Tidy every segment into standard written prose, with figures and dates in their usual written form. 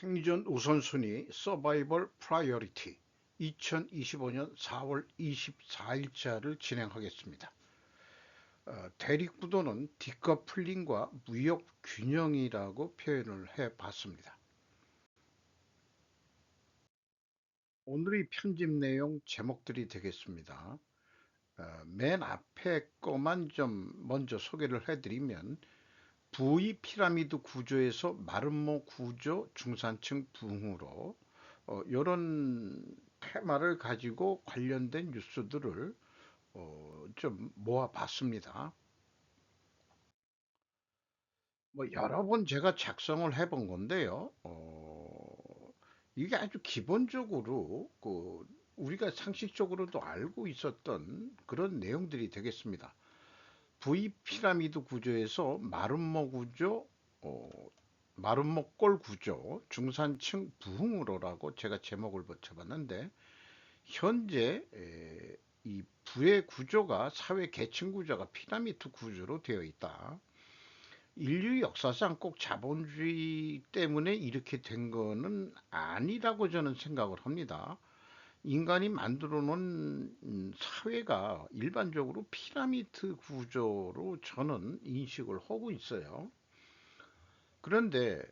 생존 우선순위 서바이벌 프라이어리티 2025년 4월 24일자를 진행하겠습니다. 대립구도는 디커플링과 무역 균형이라고 표현을 해봤습니다. 오늘의 편집 내용 제목들이 되겠습니다. 맨 앞에 거만 좀 먼저 소개를 해드리면 V 피라미드 구조에서 마름모 구조 중산층 부흥으로 이런 테마를 가지고 관련된 뉴스들을 좀 모아봤습니다. 뭐 여러 번 제가 작성을 해본 건데요. 이게 아주 기본적으로 우리가 상식적으로도 알고 있었던 그런 내용들이 되겠습니다. V 피라미드 구조에서 마름모 구조, 어, 마름모꼴 구조, 중산층 부흥으로라고 제가 제목을 붙여봤는데 현재 이 부의 구조가 사회 계층 구조가 피라미드 구조로 되어 있다. 인류 역사상 꼭 자본주의 때문에 이렇게 된 거는 아니라고 저는 생각을 합니다. 인간이 만들어 놓은 사회가 일반적으로 피라미드 구조로 저는 인식을 하고 있어요. 그런데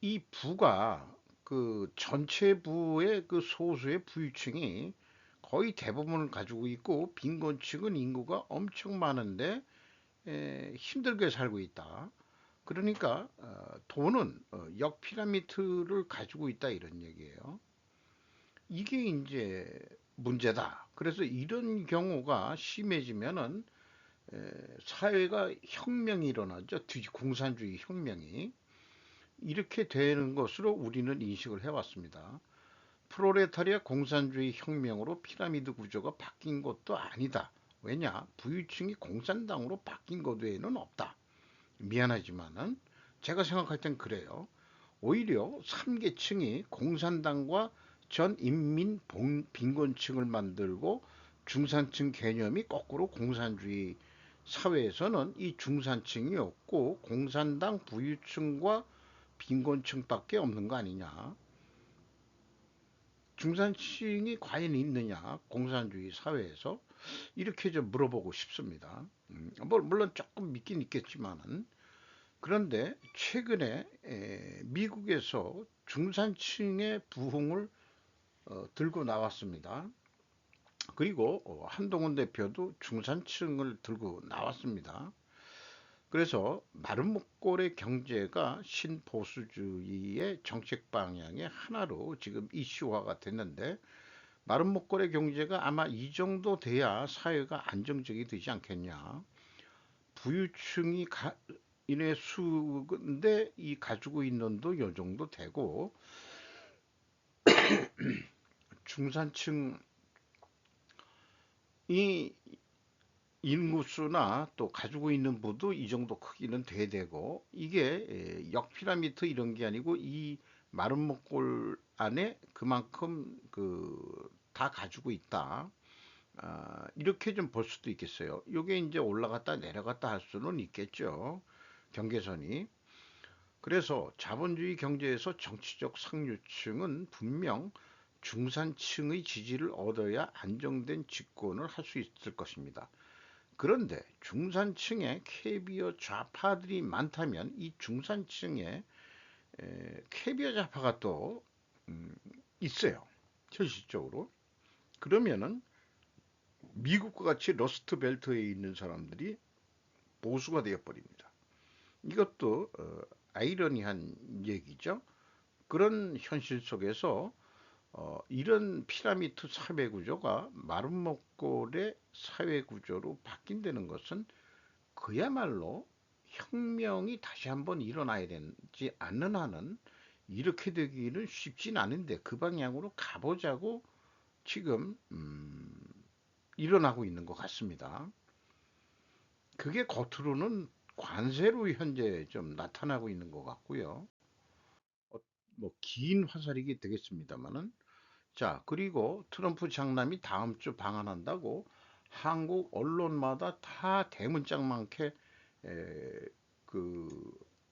이 부가 그 전체 부의 그 소수의 부유층이 거의 대부분을 가지고 있고 빈곤층은 인구가 엄청 많은데 힘들게 살고 있다. 그러니까 돈은 역피라미드를 가지고 있다 이런 얘기예요. 이게 이제 문제다. 그래서 이런 경우가 심해지면은 사회가 혁명이 일어나죠. 공산주의 혁명이. 이렇게 되는 것으로 우리는 인식을 해왔습니다. 프로레타리아 공산주의 혁명으로 피라미드 구조가 바뀐 것도 아니다. 왜냐? 부유층이 공산당으로 바뀐 것 외에는 없다. 미안하지만은 제가 생각할 땐 그래요. 오히려 3계층이 공산당과 전 인민 빈곤층을 만들고 중산층 개념이 거꾸로 공산주의 사회에서는 이 중산층이 없고 공산당 부유층과 빈곤층밖에 없는 거 아니냐. 중산층이 과연 있느냐 공산주의 사회에서 이렇게 좀 물어보고 싶습니다. 뭐 물론 조금 믿긴 있겠지만은 그런데 최근에 미국에서 중산층의 부흥을 들고 나왔습니다. 그리고 한동훈 대표도 중산층을 들고 나왔습니다. 그래서 마름모꼴의 경제가 신보수주의의 정책 방향의 하나로 지금 이슈화가 됐는데 마름모꼴의 경제가 아마 이 정도 돼야 사회가 안정적이 되지 않겠냐. 부유층이 인의 수인데 이 가지고 있는 도 요 정도 되고 중산층이 인구수나 또 가지고 있는 부도 이 정도 크기는 돼야 되고 이게 역피라미드 이런 게 아니고 이 마름모꼴 안에 그만큼 그 다 가지고 있다. 이렇게 좀 볼 수도 있겠어요. 이게 이제 올라갔다 내려갔다 할 수는 있겠죠. 경계선이. 그래서 자본주의 경제에서 정치적 상류층은 분명 중산층의 지지를 얻어야 안정된 집권을 할 수 있을 것입니다. 그런데 중산층에 캐비어 좌파들이 많다면 이 중산층에 캐비어 좌파가 또 있어요. 현실적으로. 그러면은 미국과 같이 러스트 벨트에 있는 사람들이 보수가 되어버립니다. 이것도 아이러니한 얘기죠. 그런 현실 속에서 이런 피라미드 사회 구조가 마름모꼴의 사회 구조로 바뀐다는 것은 그야말로 혁명이 다시 한번 일어나야 되지 않는 한은 이렇게 되기는 쉽진 않은데 그 방향으로 가보자고 지금 일어나고 있는 것 같습니다. 그게 겉으로는 관세로 현재 좀 나타나고 있는 것 같고요. 뭐 긴 화살이게 되겠습니다만은 자 그리고 트럼프 장남이 다음 주 방한한다고 한국 언론마다 다 대문짝만케 그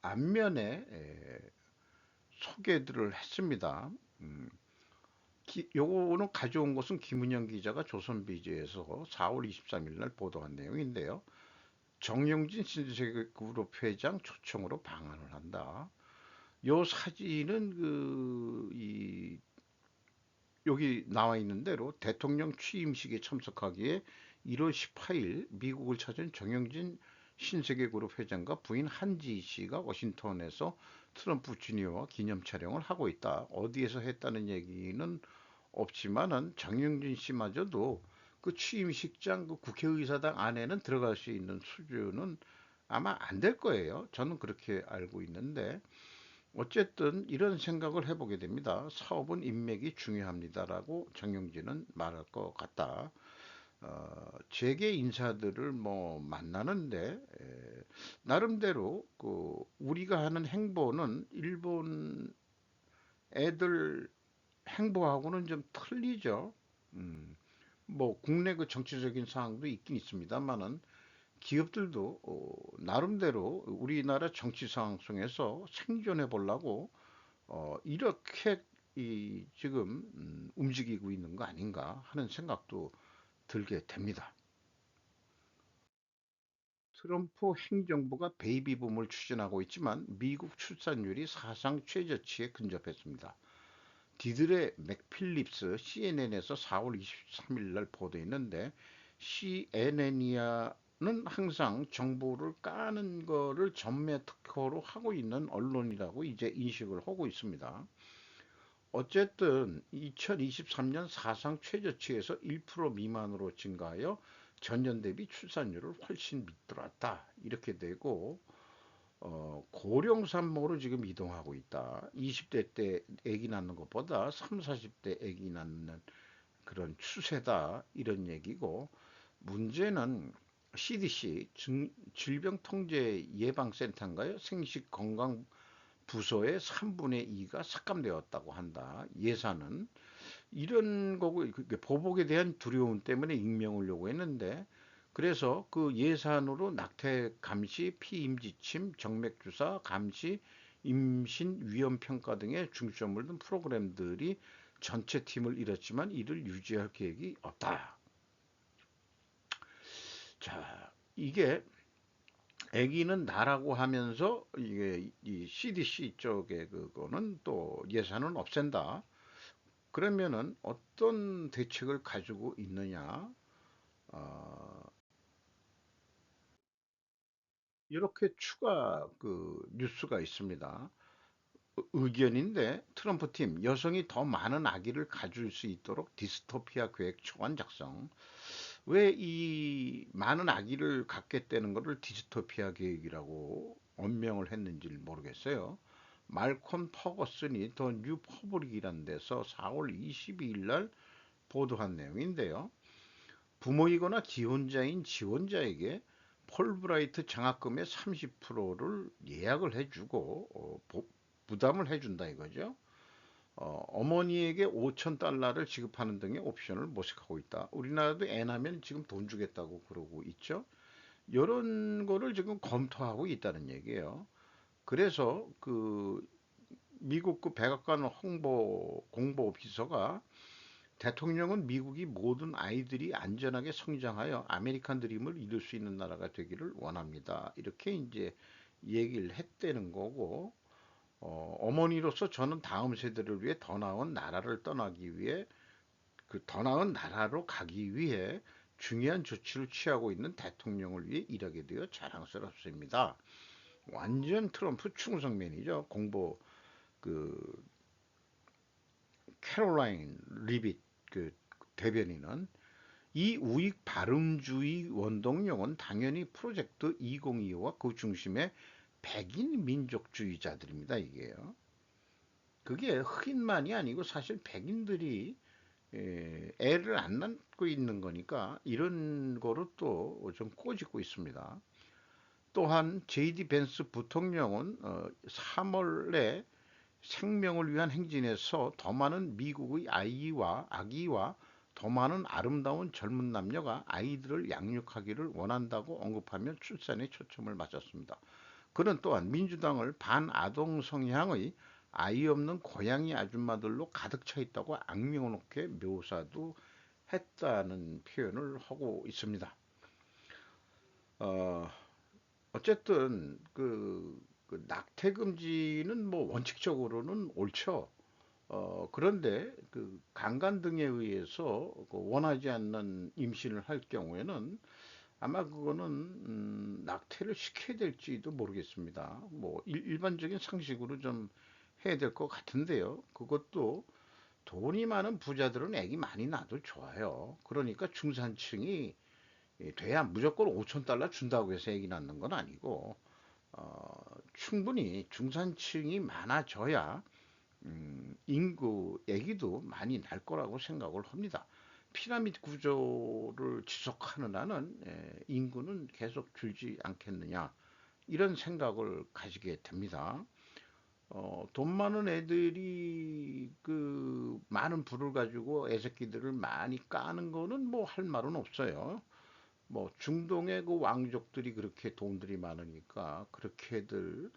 앞면에 소개들을 했습니다. 음, 요거는 가져온 것은 김은영 기자가 조선비즈에서 4월 23일 날 보도한 내용인데요. 정영진 신세계그룹 회장 초청으로 방한을 한다. 요 사진은 여기 나와 있는 대로 대통령 취임식에 참석하기에 1월 18일 미국을 찾은 정영진 신세계그룹 회장과 부인 한지희 씨가 워싱턴에서 트럼프 주니어와 기념 촬영을 하고 있다. 어디에서 했다는 얘기는 없지만은 정영진 씨마저도 그 취임식장 그 국회의사당 안에는 들어갈 수 있는 수준은 아마 안 될 거예요. 저는 그렇게 알고 있는데 어쨌든 이런 생각을 해보게 됩니다. 사업은 인맥이 중요합니다라고 정영진은 말할 것 같다. 재계 인사들을 뭐 만나는데 나름대로 그 우리가 하는 행보는 일본 애들 행보하고는 좀 틀리죠. 음, 뭐 국내 그 정치적인 상황도 있긴 있습니다만은 기업들도 나름대로 우리나라 정치 상황 속에서 생존해 보려고 이렇게 지금 움직이고 있는 거 아닌가 하는 생각도 들게 됩니다. 트럼프 행정부가 베이비붐을 추진하고 있지만 미국 출산율이 사상 최저치에 근접했습니다. 디들의 맥필립스 CNN에서 4월 23일 날 보도했는데 CNN이야는 항상 정보를 까는 거를 전매 특허로 하고 있는 언론이라고 이제 인식을 하고 있습니다. 어쨌든 2023년 사상 최저치에서 1% 미만으로 증가하여 전년 대비 출산율을 훨씬 밑들었다. 이렇게 되고 고령 산모로 지금 이동하고 있다. 20대 때 아기 낳는 것보다 3, 40대 아기 낳는 그런 추세다. 이런 얘기고 문제는 CDC 질병통제예방센터인가요? 생식건강 부서의 3분의 2가 삭감되었다고 한다. 예산은 이런 거고 보복에 대한 두려움 때문에 익명을 요구했는데 그래서 그 예산으로 낙태 감시, 피임지침, 정맥주사 감시, 임신 위험 평가 등의 중점을 둔 프로그램들이 전체 팀을 잃었지만 이를 유지할 계획이 없다. 자, 이게 아기는 나라고 하면서 이게 이 CDC 쪽에 그거는 또 예산은 없앤다. 그러면은 어떤 대책을 가지고 있느냐? 어, 이렇게 추가 그 뉴스가 있습니다. 의견인데 트럼프 팀 여성이 더 많은 아기를 가질 수 있도록 디스토피아 계획 초안 작성. 왜 이 많은 아기를 갖겠다는 것을 디스토피아 계획이라고 언명을 했는지 모르겠어요. 말콤 퍼거슨이 더 뉴 퍼블릭이라는 데서 4월 22일 날 보도한 내용인데요. 부모이거나 기혼자인 지원자에게 폴브라이트 장학금의 30%를 예약을 해주고 부담을 해준다 이거죠. 어머니에게 5천 달러를 지급하는 등의 옵션을 모색하고 있다. 우리나라도 애 낳으면 지금 돈 주겠다고 그러고 있죠. 이런 거를 지금 검토하고 있다는 얘기예요. 그래서 그 미국 그 백악관 홍보 공보 비서가 대통령은 미국이 모든 아이들이 안전하게 성장하여 아메리칸 드림을 이룰 수 있는 나라가 되기를 원합니다. 이렇게 이제 얘기를 했다는 거고, 어머니로서 저는 다음 세대를 위해 더 나은 나라를 떠나기 위해 그 더 나은 나라로 가기 위해 중요한 조치를 취하고 있는 대통령을 위해 일하게 되어 자랑스럽습니다. 완전 트럼프 충성맨이죠. 공보 그 캐롤라인 리빗 그 대변인은 이 우익 발음주의 원동력은 당연히 프로젝트 2025와 그 중심의 백인 민족주의자들입니다. 이게요. 그게 흑인만이 아니고 사실 백인들이 애를 안 낳고 있는 거니까 이런 거로 또 좀 꼬집고 있습니다. 또한 JD 벤스 부통령은 3월에 생명을 위한 행진에서 더 많은 미국의 아기와 더 많은 아름다운 젊은 남녀가 아이들을 양육하기를 원한다고 언급하며 출산에 초점을 맞췄습니다. 그는 또한 민주당을 반아동 성향의 아이 없는 고양이 아줌마들로 가득 차 있다고 악명놓게 묘사도 했다는 표현을 하고 있습니다. 어, 어쨌든 그 낙태 금지는 뭐 원칙적으로는 옳죠. 그런데 그 강간 등에 의해서 그 원하지 않는 임신을 할 경우에는 아마 그거는 낙태를 시켜야 될지도 모르겠습니다. 뭐 일반적인 상식으로 좀 해야 될 것 같은데요. 그것도 돈이 많은 부자들은 애기 많이 낳아도 좋아요. 그러니까 중산층이 돼야 무조건 5천 달러 준다고 해서 애기 낳는 건 아니고 충분히 중산층이 많아져야 인구 애기도 많이 날 거라고 생각을 합니다. 피라미드 구조를 지속하는 한은 인구는 계속 줄지 않겠느냐 이런 생각을 가지게 됩니다. 돈 많은 애들이 그 많은 부를 가지고 애새끼들을 많이 까는 거는 뭐 할 말은 없어요. 뭐 중동의 그 왕족들이 그렇게 돈들이 많으니까 그렇게들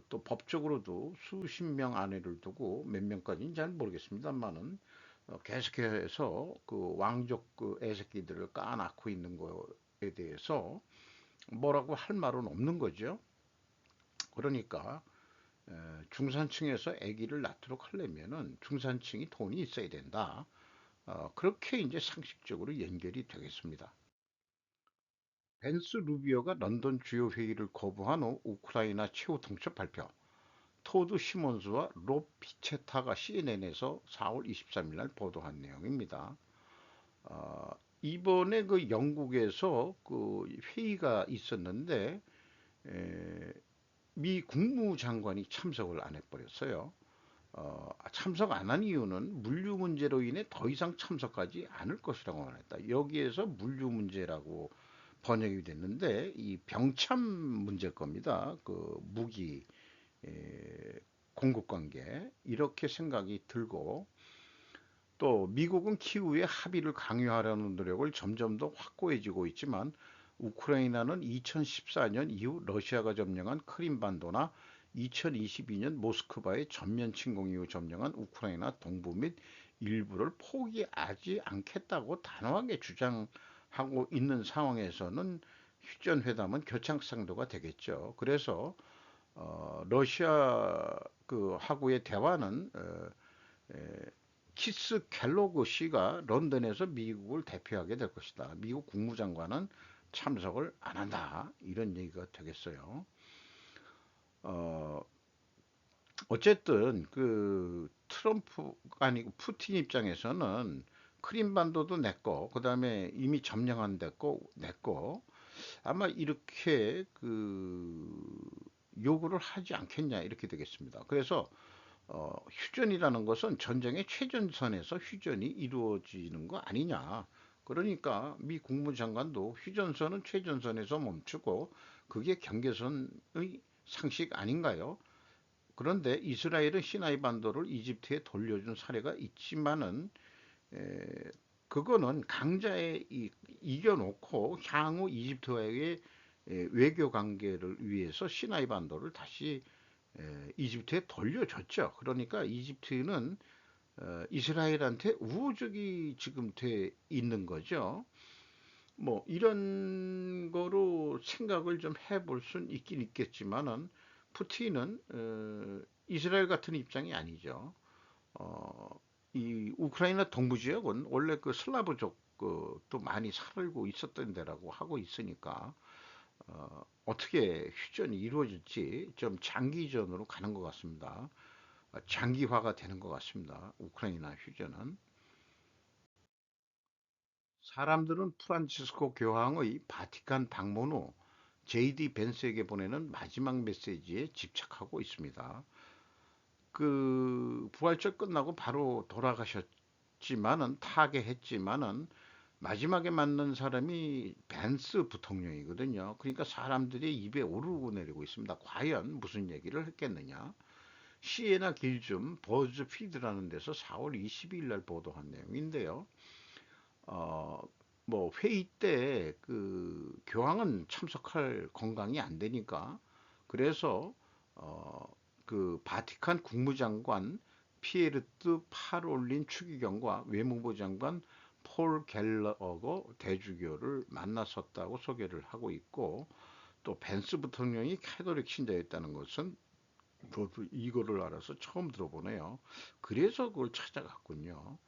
또 법적으로도 수십 명 아내를 두고 몇 명까지는 잘 모르겠습니다만은 계속해서 그 왕족 그 애새끼들을 까놓고 있는 거에 대해서 뭐라고 할 말은 없는 거죠. 그러니까 중산층에서 아기를 낳도록 하려면은 중산층이 돈이 있어야 된다. 그렇게 이제 상식적으로 연결이 되겠습니다. 벤스 루비오가 런던 주요 회의를 거부한 후 우크라이나 최후 통첩 발표. 토드 시몬스와 롭 피체타가 CNN에서 4월 23일 날 보도한 내용입니다. 어, 이번에 그 영국에서 그 회의가 있었는데 에, 미 국무장관이 참석을 안 해버렸어요. 참석 안 한 이유는 물류 문제로 인해 더 이상 참석하지 않을 것이라고 말했다. 여기에서 물류 문제라고 번역이 됐는데 이 병참 문제일 겁니다. 그 무기 공급 관계 이렇게 생각이 들고 또 미국은 키우의 합의를 강요하려는 노력을 점점 더 확고해지고 있지만 우크라이나는 2014년 이후 러시아가 점령한 크림반도나 2022년 모스크바의 전면 침공 이후 점령한 우크라이나 동부 및 일부를 포기하지 않겠다고 단호하게 주장하고 있는 상황에서는 휴전 회담은 교착상도가 되겠죠. 그래서 러시아 그 하고의 대화는 키스 갤로그 씨가 런던에서 미국을 대표하게 될 것이다. 미국 국무장관은 참석을 안 한다. 이런 얘기가 되겠어요. 어, 어쨌든 그 트럼프 아니고 푸틴 입장에서는 크림반도도 냈고 그다음에 이미 점령한 데고 냈고 아마 이렇게 그 요구를 하지 않겠냐 이렇게 되겠습니다. 그래서 휴전이라는 것은 전쟁의 최전선에서 휴전이 이루어지는 거 아니냐. 그러니까 미 국무장관도 휴전선은 최전선에서 멈추고 그게 경계선의 상식 아닌가요? 그런데 이스라엘은 시나이 반도를 이집트에 돌려준 사례가 있지만은 에, 그거는 강자에 이겨놓고 향후 이집트와의 외교 관계를 위해서 시나이 반도를 다시 이집트에 돌려줬죠. 그러니까 이집트는 이스라엘한테 우호적이 지금 돼 있는 거죠. 뭐 이런 거로 생각을 좀 해볼 순 있긴 있겠지만은 푸틴은 이스라엘 같은 입장이 아니죠. 어, 이 우크라이나 동부 지역은 원래 그 슬라브족 또 많이 살고 있었던 데라고 하고 있으니까 어떻게 휴전이 이루어질지 좀 장기전으로 가는 것 같습니다. 장기화가 되는 것 같습니다. 우크라이나 휴전은. 사람들은 프란치스코 교황의 바티칸 방문 후 JD 벤스에게 보내는 마지막 메시지에 집착하고 있습니다. 그 부활절 끝나고 바로 돌아가셨지만은 타계했지만은 마지막에 만난 사람이 벤스 부통령이거든요. 그러니까 사람들이 입에 오르고 내리고 있습니다. 과연 무슨 얘기를 했겠느냐? 시에나 길즘 버즈피드라는 데서 4월 22일 날 보도한 내용인데요. 어, 뭐 회의 때 그 교황은 참석할 건강이 안 되니까 그래서 어, 그 바티칸 국무장관 피에르트 파롤린 추기경과 외무부 장관 폴 갤러거 대주교를 만났었다고 소개를 하고 있고, 또 벤스 부통령이 캐톨릭 신자였다는 것은 저도 이거를 알아서 처음 들어보네요. 그래서 그걸 찾아갔군요.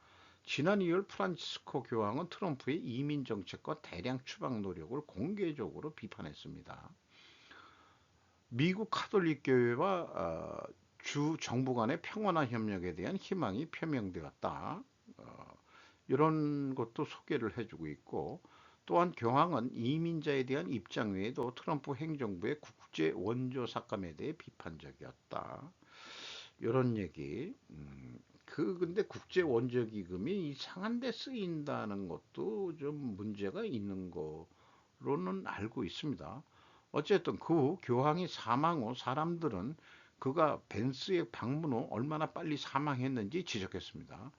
지난 2월 프란치스코 교황은 트럼프의 이민 정책과 대량 추방 노력을 공개적으로 비판했습니다. 미국 카톨릭 교회와 주 정부 간의 평화나 협력에 대한 희망이 표명되었다. 이런 것도 소개를 해주고 있고, 또한 교황은 이민자에 대한 입장 외에도 트럼프 행정부의 국제 원조 삭감에 대해 비판적이었다. 이런 얘기. 근데 국제 원조 기금이 이상한 데 쓰인다는 것도 좀 문제가 있는 거로는 알고 있습니다. 어쨌든 그 후 교황이 사망 후 사람들은 그가 벤스의 방문 후 얼마나 빨리 사망했는지 지적했습니다.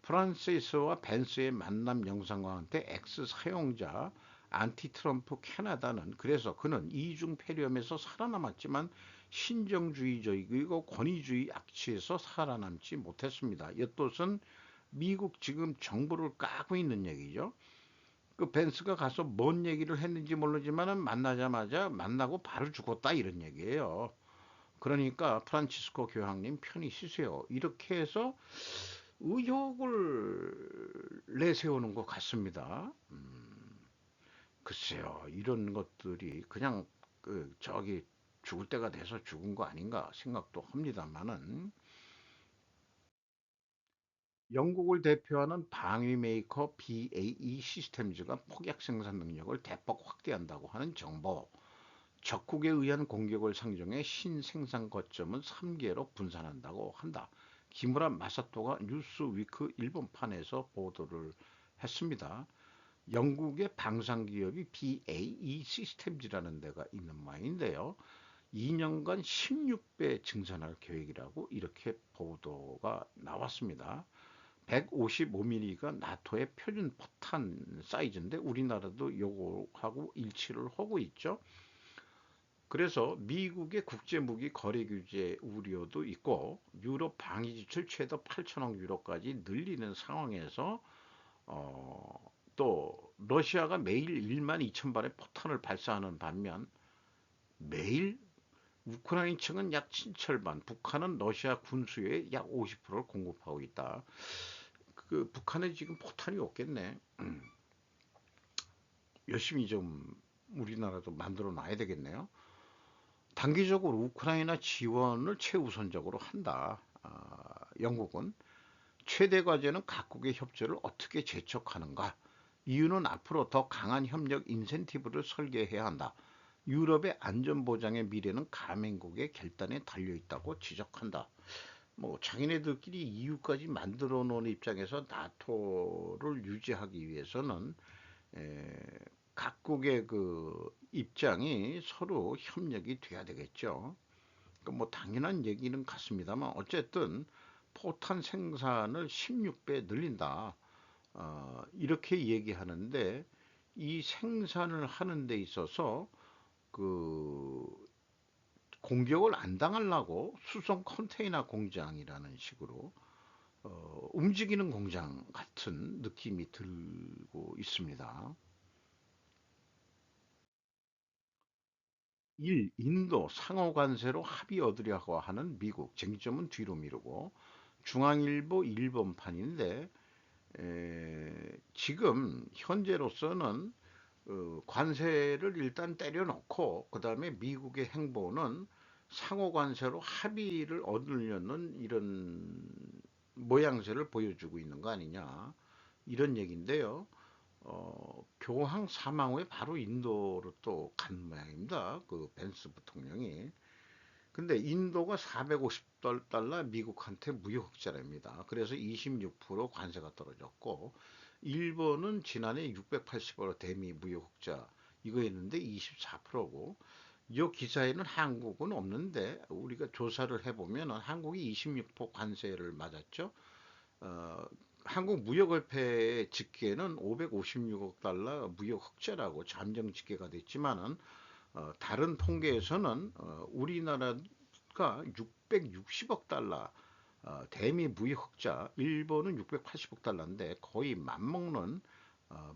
프란시스와 벤스의 만남 영상과 함께 X 사용자 안티 트럼프 캐나다는 그래서 그는 이중 폐렴에서 살아남았지만 신정주의적이고 권위주의 악취에서 살아남지 못했습니다. 이것은 미국 지금 정부를 까고 있는 얘기죠. 그 벤스가 가서 뭔 얘기를 했는지 모르지만 만나자마자 만나고 바로 죽었다 이런 얘기예요. 그러니까 프란치스코 교황님 편히 쉬세요. 이렇게 해서 의혹을 내세우는 것 같습니다. 글쎄요, 이런 것들이 그냥 저기 죽을 때가 돼서 죽은 거 아닌가 생각도 합니다만은, 영국을 대표하는 방위 메이커 BAE 시스템즈가 폭약 생산 능력을 대폭 확대한다고 하는 정보, 적국에 의한 공격을 상정해 신생산 거점은 3개로 분산한다고 한다. 기무라 마사토가 뉴스위크 일본판에서 보도를 했습니다. 영국의 방산기업이 BAE 시스템즈라는 데가 있는 모양인데요. 2년간 16배 증산할 계획이라고 이렇게 보도가 나왔습니다. 155mm가 나토의 표준 포탄 사이즈인데 우리나라도 요거하고 일치를 하고 있죠. 그래서 미국의 국제무기 거래 규제 우려도 있고 유럽 방위 지출 최대 8천억 유로까지 늘리는 상황에서 또 러시아가 매일 1만 2천 발의 포탄을 발사하는 반면 매일 우크라이나 측은 약 7천발, 북한은 러시아 군수의 약 50%를 공급하고 있다. 그 북한에 지금 포탄이 없겠네. 열심히 좀 우리나라도 만들어 놔야 되겠네요. 단기적으로 우크라이나 지원을 최우선적으로 한다. 영국은 최대 과제는 각국의 협조를 어떻게 재촉하는가. 이유는 앞으로 더 강한 협력 인센티브를 설계해야 한다. 유럽의 안전보장의 미래는 가맹국의 결단에 달려있다고 지적한다. 뭐 자기네들끼리 EU까지 만들어 놓은 입장에서 나토를 유지하기 위해서는 각국의 그 입장이 서로 협력이 돼야 되겠죠. 뭐 당연한 얘기는 같습니다만 어쨌든 포탄 생산을 16배 늘린다. 이렇게 얘기하는데 이 생산을 하는 데 있어서 그 공격을 안 당하려고 수송 컨테이너 공장이라는 식으로 움직이는 공장 같은 느낌이 들고 있습니다. 1. 인도 상호 관세로 합의 얻으려고 하는 미국 쟁점은 뒤로 미루고 중앙일보 일본판인데 지금 현재로서는 관세를 일단 때려놓고 그 다음에 미국의 행보는 상호 관세로 합의를 얻으려는 이런 모양새를 보여주고 있는 거 아니냐 이런 얘기인데요. 교황 사망 후에 바로 인도로 또 간 모양입니다. 그 벤스 부통령이. 근데 인도가 450달러 미국한테 무역 흑자랍니다. 그래서 26% 관세가 떨어졌고 일본은 지난해 680억 대미 무역 흑자 이거였는데 24%고 이 기사에는 한국은 없는데 우리가 조사를 해보면 한국이 26% 관세를 맞았죠. 어, 한국 무역협회의 집계는 556억 달러 무역 흑자라고 잠정 집계가 됐지만은 다른 통계에서는 우리나라 뉴스가 660억 달러, 대미 무역 흑자, 일본은 680억 달러인데 거의 맞먹는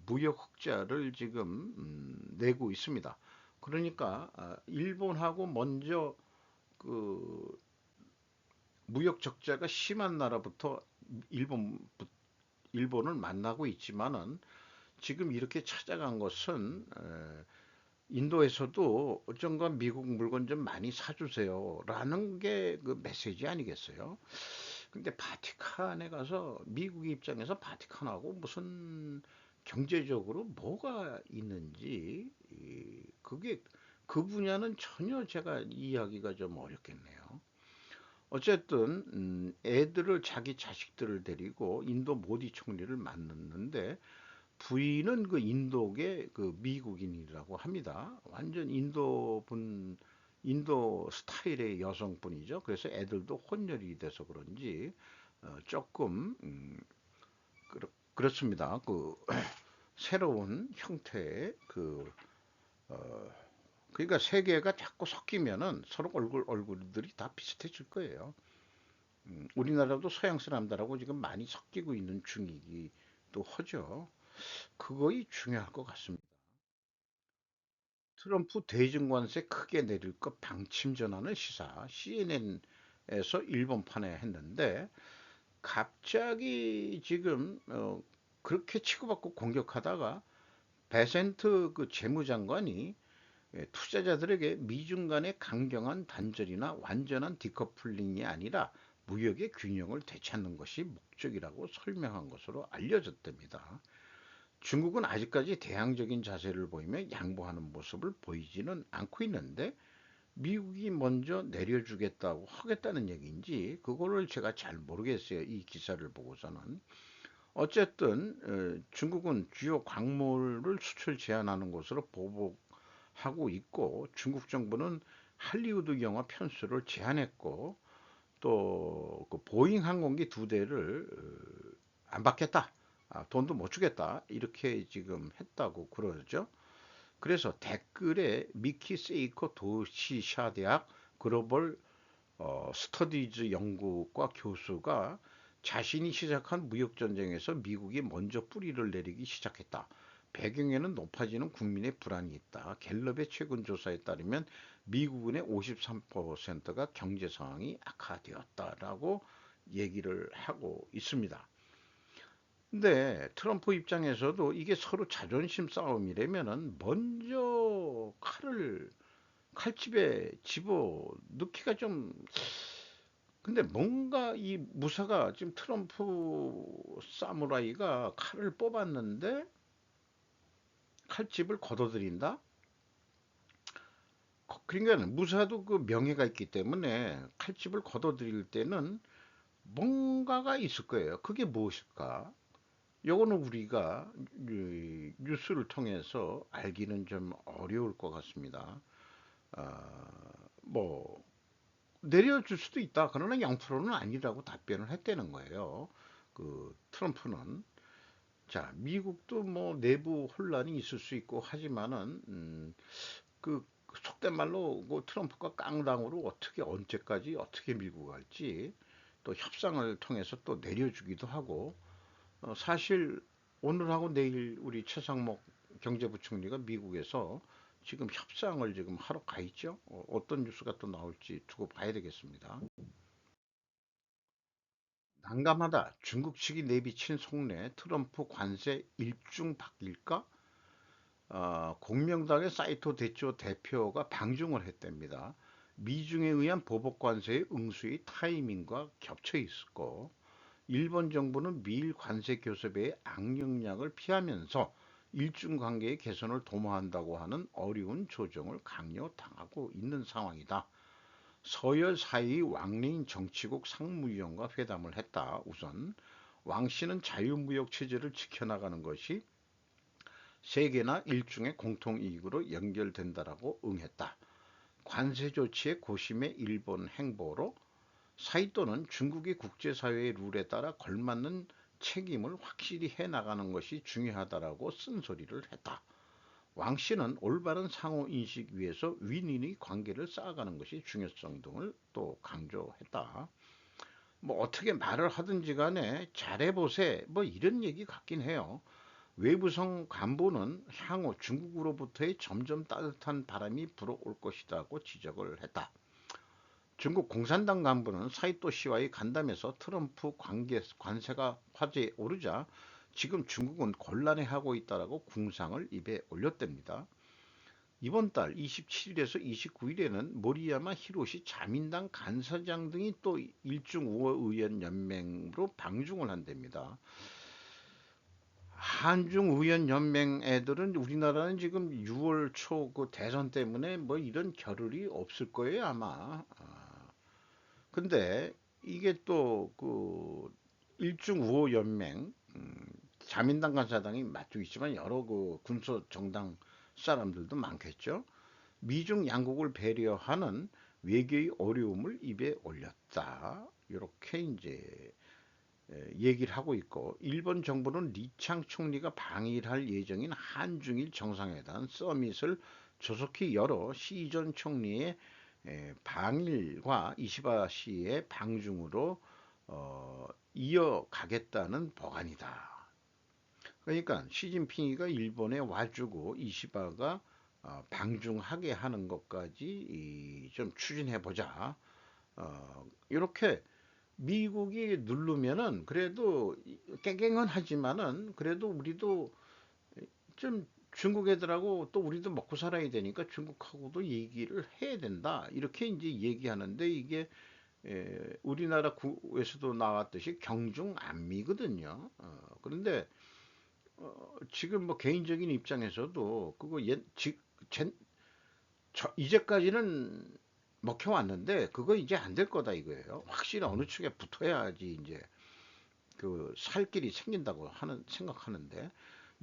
무역 흑자를 지금 내고 있습니다. 그러니까 일본하고 먼저 그 무역 적자가 심한 나라부터 일본 일본을 만나고 있지만은 지금 이렇게 찾아간 것은 인도에서도 어쩐가 미국 물건 좀 많이 사주세요라는 게 그 메시지 아니겠어요? 근데 바티칸에 가서 미국 입장에서 바티칸하고 무슨 경제적으로 뭐가 있는지 그게 그 분야는 전혀 제가 이해하기가 좀 어렵겠네요. 어쨌든 애들을 자기 자식들을 데리고 인도 모디 총리를 만났는데 부인은 그 인도계 그 미국인이라고 합니다. 완전 인도 스타일의 여성분이죠. 그래서 애들도 혼혈이 돼서 그런지 조금 그렇습니다. 그 새로운 형태의 그러니까 세계가 자꾸 섞이면은 서로 얼굴들이 다 비슷해질 거예요. 우리나라도 서양 사람들하고 지금 많이 섞이고 있는 중이기도 하죠. 그거이 중요할 것 같습니다. 트럼프 대중관세 크게 내릴 것 방침 전하는 시사 CNN에서 일본판에 했는데 갑자기 지금 그렇게 치고받고 공격하다가 베센트 그 재무장관이 투자자들에게 미중 간의 강경한 단절이나 완전한 디커플링이 아니라 무역의 균형을 되찾는 것이 목적이라고 설명한 것으로 알려졌답니다. 중국은 아직까지 대항적인 자세를 보이며 양보하는 모습을 보이지는 않고 있는데 미국이 먼저 내려주겠다고 하겠다는 얘기인지 그거를 제가 잘 모르겠어요. 이 기사를 보고서는. 어쨌든 중국은 주요 광물을 수출 제한하는 것으로 보복하고 있고 중국 정부는 할리우드 영화 편수를 제한했고 또그 보잉 항공기 두 대를 안 받겠다. 돈도 못 주겠다. 이렇게 지금 했다고 그러죠. 그래서 댓글에 미키 세이코 도시샤 대학 글로벌 스터디즈 연구과 교수가 자신이 시작한 무역전쟁에서 미국이 먼저 뿌리를 내리기 시작했다. 배경에는 높아지는 국민의 불안이 있다. 갤럽의 최근 조사에 따르면 미국은의 53%가 경제 상황이 악화되었다라고 얘기를 하고 있습니다. 근데 트럼프 입장에서도 이게 서로 자존심 싸움이라면은 먼저 칼집에 집어 넣기가 좀 근데 뭔가 이 무사가 지금 트럼프 사무라이가 칼을 뽑았는데 칼집을 걷어들인다? 그러니까 무사도 그 명예가 있기 때문에 칼집을 걷어들일 때는 뭔가가 있을 거예요. 그게 무엇일까? 요거는 우리가 뉴스를 통해서 알기는 좀 어려울 것 같습니다. 아, 뭐 내려줄 수도 있다. 그러나 0%는 아니라고 답변을 했다는 거예요. 그 트럼프는 자 미국도 뭐 내부 혼란이 있을 수 있고 하지만은 그 속된 말로 그 트럼프가 깡당으로 어떻게 언제까지 어떻게 밀고 갈지 또 협상을 통해서 또 내려주기도 하고 사실 오늘하고 내일 우리 최상목 경제부총리가 미국에서 지금 협상을 지금 하러 가 있죠. 어떤 뉴스가 또 나올지 두고 봐야 되겠습니다. 난감하다. 중국 측이 내비친 속내 트럼프 관세 일중박일까? 공명당의 사이토 대초 대표가 방중을 했답니다. 미중에 의한 보복 관세의 응수의 타이밍과 겹쳐 있었고 일본 정부는 미일 관세 교섭의 악영향을 피하면서 일중 관계의 개선을 도모한다고 하는 어려운 조정을 강요당하고 있는 상황이다. 서열 사이 왕래인 정치국 상무위원과 회담을 했다. 우선 왕 씨는 자유무역 체제를 지켜나가는 것이 세계나 일중의 공통이익으로 연결된다라고 응했다. 관세 조치의 고심의 일본 행보로 사이토는 중국이 국제사회의 룰에 따라 걸맞는 책임을 확실히 해나가는 것이 중요하다라고 쓴소리를 했다. 왕 씨는 올바른 상호 인식 위에서 윈윈의 관계를 쌓아가는 것이 중요성 등을 또 강조했다. 뭐 어떻게 말을 하든지 간에 잘해보세 뭐 이런 얘기 같긴 해요. 외부성 간부는 향후 중국으로부터의 점점 따뜻한 바람이 불어올 것이라고 지적을 했다. 중국 공산당 간부는 사이토 씨와의 간담회에서 트럼프 관세가 화제에 오르자 지금 중국은 곤란해하고 있다라고 궁상을 입에 올렸답니다. 이번 달 27일에서 29일에는 모리야마 히로시 자민당 간사장 등이 또 일중 우호 의원 연맹으로 방중을 한답니다. 한중 의원 연맹 애들은 우리나라는 지금 6월 초 그 대선 때문에 뭐 이런 겨를이 없을 거예요 아마. 근데 이게 또 그 일중 우호 연맹 자민당 간사당이 맞고 있지만 여러 그 군소 정당 사람들도 많겠죠. 미중 양국을 배려하는 외교의 어려움을 입에 올렸다. 이렇게 이제 얘기를 하고 있고 일본 정부는 리창 총리가 방일할 예정인 한중일 정상회담 서밋을 조속히 열어 시전 총리의 방일과 이시바 씨의 방중으로 이어가겠다는 법안이다. 그러니까 시진핑이가 일본에 와주고 이시바가 방중하게 하는 것까지 좀 추진해 보자. 이렇게 미국이 누르면은 그래도 깽깽은 하지만은 그래도 우리도 좀 중국 애들하고 또 우리도 먹고 살아야 되니까 중국하고도 얘기를 해야 된다. 이렇게 이제 얘기하는데 이게 우리나라 구에서도 나왔듯이 경중안미거든요. 그런데 지금 뭐 개인적인 입장에서도 그거 이제까지는 먹혀왔는데 그거 이제 안 될 거다 이거예요. 확실히 어느 축에 붙어야지 이제 그 살 길이 생긴다고 생각하는데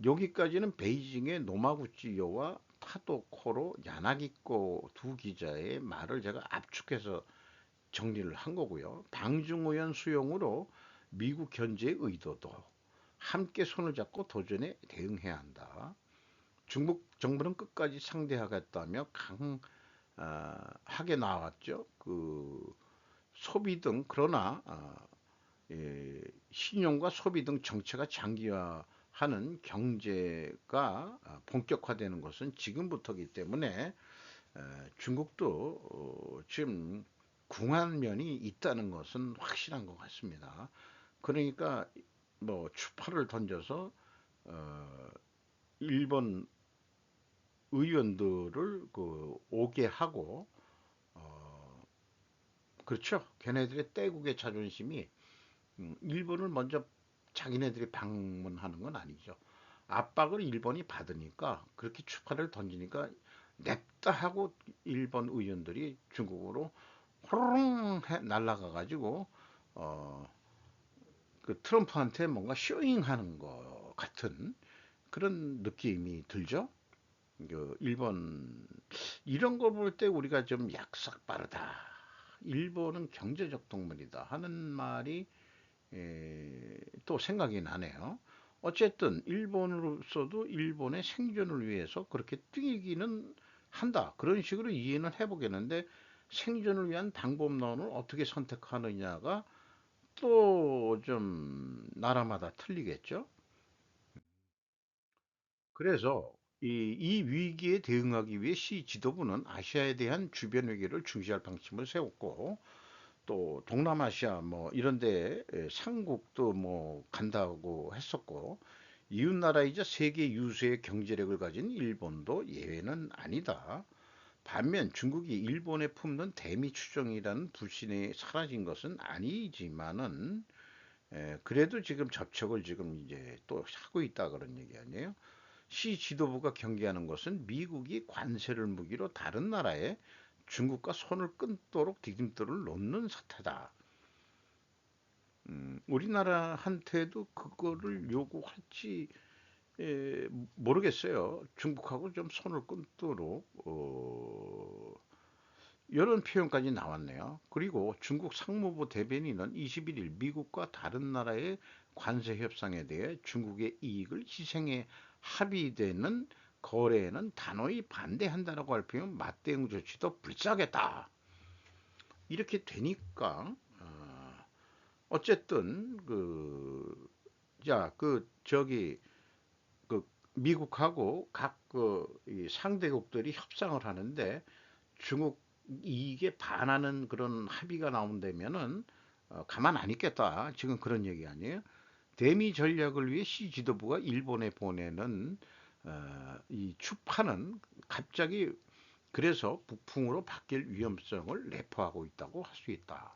여기까지는 베이징의 노마구치요와 타도코로 야나기코 두 기자의 말을 제가 압축해서 정리를 한 거고요. 방중의원 수용으로 미국 견제의 의도도 함께 손을 잡고 도전에 대응해야 한다. 중국 정부는 끝까지 상대하겠다며 강하게 나왔죠. 그 소비 등 그러나 신용과 소비 등 정체가 장기화하는 경제가 본격화되는 것은 지금부터이기 때문에 중국도 지금 궁한 면이 있다는 것은 확실한 것 같습니다. 그러니까 뭐 추파를 던져서 어, 일본 의원들을 그 오게 하고 어, 그렇죠. 걔네들의 떼국의 자존심이 일본을 먼저 자기네들이 방문하는 건 아니죠. 압박을 일본이 받으니까 그렇게 추파를 던지니까 냅다 하고 일본 의원들이 중국으로 호롱 날아가 가지고 어, 그 트럼프한테 뭔가 쇼잉하는 것 같은 그런 느낌이 들죠. 그 일본 이런 거 볼 때 우리가 좀 약삭 빠르다. 일본은 경제적 동물이다 하는 말이 또 생각이 나네요. 어쨌든 일본으로서도 일본의 생존을 위해서 그렇게 뛰기는 한다. 그런 식으로 이해는 해보겠는데 생존을 위한 방법론을 어떻게 선택하느냐가 또 좀 나라마다 틀리겠죠. 그래서 이 위기에 대응하기 위해 시 지도부는 아시아에 대한 주변 외교를 중시할 방침을 세웠고 또 동남아시아 뭐 이런데 상국도 뭐 간다고 했었고 이웃 나라이자 세계 유수의 경제력을 가진 일본도 예외는 아니다. 반면 중국이 일본에 품는 대미 추종이라는 불신이 사라진 것은 아니지만은 그래도 지금 접촉을 지금 이제 또 하고 있다 그런 얘기 아니에요? 시 지도부가 경계하는 것은 미국이 관세를 무기로 다른 나라에 중국과 손을 끊도록 디딤돌을 놓는 사태다. 우리나라한테도 그거를 요구할지 모르겠어요. 중국하고 좀 손을 끊도록 이런 표현까지 나왔네요. 그리고 중국 상무부 대변인은 21일 미국과 다른 나라의 관세 협상에 대해 중국의 이익을 희생해 합의되는 거래에는 단호히 반대한다라고 할 경우 맞대응 조치도 불사하겠다. 이렇게 되니까 어쨌든 저기 그 미국하고 각 상대국들이 협상을 하는데 중국 이익에 반하는 그런 합의가 나온다면은 가만 안 있겠다. 지금 그런 얘기 아니에요? 대미 전략을 위해 시 지도부가 일본에 보내는 이 추파는 갑자기 그래서 북풍으로 바뀔 위험성을 내포하고 있다고 할 수 있다.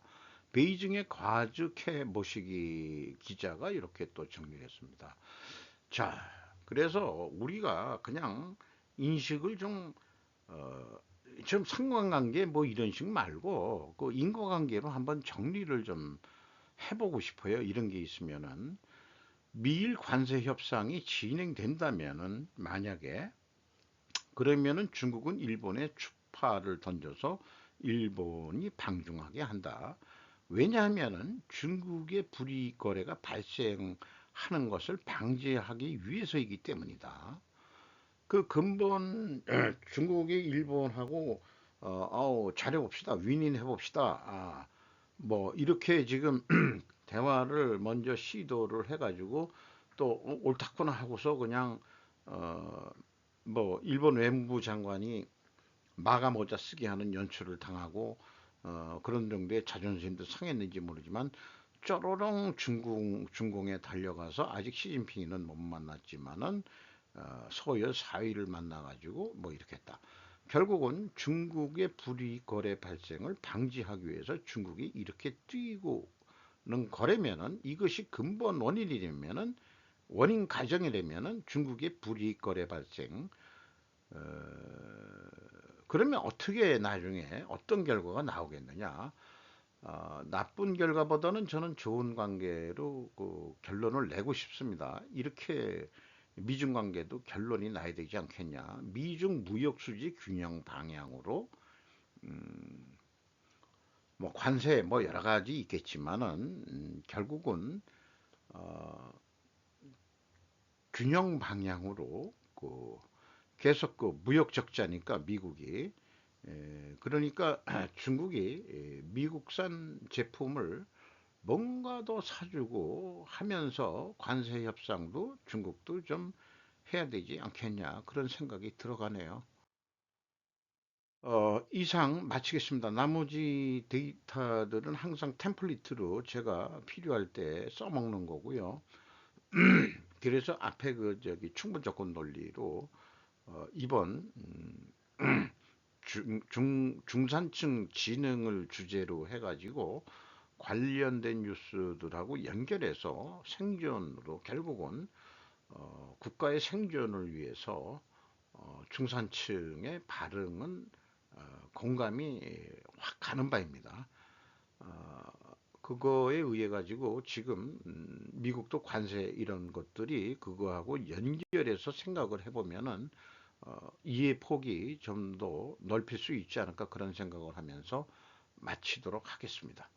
베이징의 과즈케 모시기 기자가 이렇게 또 정리했습니다. 자, 그래서 우리가 그냥 인식을 좀 어, 좀 상관관계 뭐 이런 식 말고 그 인과관계로 한번 정리를 좀 해보고 싶어요. 이런 게 있으면은 미일 관세 협상이 진행된다면은 만약에 그러면은 중국은 일본에 추파를 던져서 일본이 방중하게 한다. 왜냐하면은 중국의 불이익 거래가 발생하는 것을 방지하기 위해서이기 때문이다. 그 근본 중국이 일본하고 잘해봅시다. 윈윈 해봅시다. 뭐 이렇게 지금 대화를 먼저 시도를 해가지고 또 옳다구나 하고서 그냥 어, 뭐 일본 외무부 장관이 마감 모자 쓰게 하는 연출을 당하고 그런 정도의 자존심도 상했는지 모르지만 쪼로롱 중공에 달려가서 아직 시진핑이는 못 만났지만은 서열 4위를 만나가지고 뭐 이렇게 했다. 결국은 중국의 불이익 거래 발생을 방지하기 위해서 중국이 이렇게 뛰고는 거래면은 이것이 근본 원인이라면은 원인 가정이라면은 중국의 불이익 거래 발생 어, 그러면 어떻게 나중에 어떤 결과가 나오겠느냐? 나쁜 결과보다는 저는 좋은 관계로 그 결론을 내고 싶습니다. 이렇게 미중 관계도 결론이 나야 되지 않겠냐. 미중 무역 수지 균형 방향으로 뭐 관세 뭐 여러 가지 있겠지만은 결국은 어, 균형 방향으로 계속 무역 적자니까 미국이 그러니까 중국이 미국산 제품을 뭔가 더 사주고 하면서 관세 협상도 중국도 좀 해야 되지 않겠냐 그런 생각이 들어가네요. 이상 마치겠습니다. 나머지 데이터들은 항상 템플릿으로 제가 필요할 때 써먹는 거고요. 그래서 앞에 그 저기 충분 조건 논리로 이번 중산층 지능을 주제로 해가지고 관련된 뉴스들하고 연결해서 생존으로 결국은 국가의 생존을 위해서 중산층의 발응은 공감이 확 가는 바입니다. 어, 그거에 의해 가지고 지금 미국도 관세 이런 것들이 그거하고 연결해서 생각을 해보면은 이해 폭이 좀 더 넓힐 수 있지 않을까 그런 생각을 하면서 마치도록 하겠습니다.